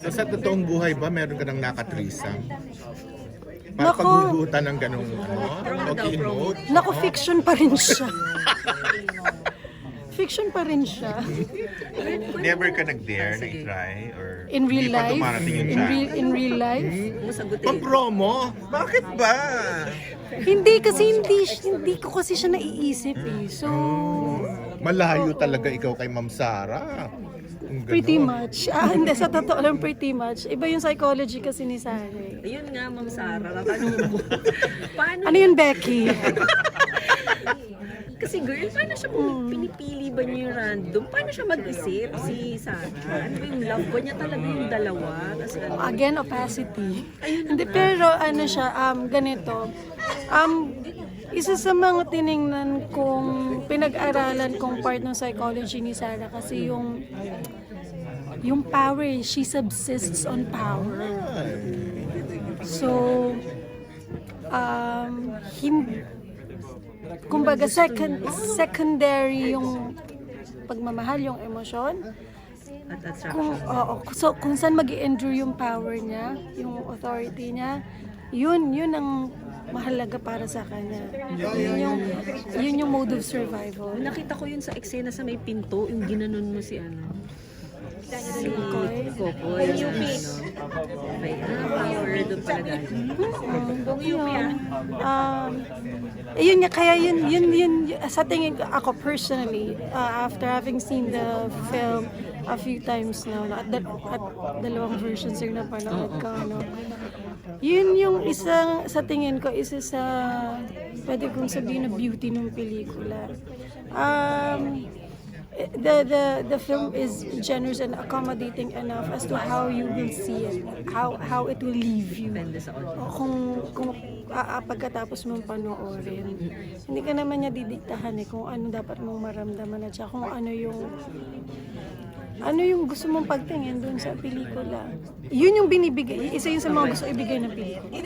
Sa totoong buhay ba, meron ka nang nakatrisam? Para Nako. paghugutan ng ganong pag-emote? Naku, fiction pa rin siya. Fiction pa rin siya. Never ka nag-dare na i-try? Or In real hindi pa life? dumarating yung chance? In real life? Pag-promo? Bakit ba? Hindi ko kasi siya naiisip eh. So, Malayo talaga ikaw kay Ma'am Sara. Kung pretty ganon. much. Hindi, sa totoo lang pretty much. Iba yung psychology kasi ni Sarah. eh. Ayun nga, Ma'am Sarah, tatanungin mo. Paano? Ano yun, Becky? Kasi girl, paano siya pinipili ba niya yung random? Paano siya mag-isip si Sarah? Ano ba yung love ba niya talaga yung dalawa? Kasi ano? Again, opacity. Hindi, pero ano siya, ganito. Isa sa mga tiningnan kong pinag-aralan kong part ng psychology ni Sarah kasi yung power, she subsists on power. So, kumbaga secondary yung pagmamahal, yung emosyon. At attraction. So kung saan mag-endure yung power niya, yung authority niya, yun ang mahalaga para sa kanya. Yun yung mode of survival. Nakita ko yun sa eksena sa may pinto, yung ginanon mo si si Kokoy. Yung may power doon pala galing. Yun nga, kaya yun, sa tingin ko, ako personally, after having seen the film a few times now, at dalawang versions yung napanood ko, yun yung isang, sa tingin ko, isa sa, pwede kong sabihin na beauty ng pelikula. The film is generous and accommodating enough as to how you will see it, how it will leave you. Depende sa audience. Kung pagkatapos mong panoorin, hindi ka naman niya didiktahan kung ano dapat mong maramdaman at saka kung ano yung gusto mong pagtingin doon sa pelikula. Yun yung binibigay, isa yun sa mga gusto ibigay ng pelikula.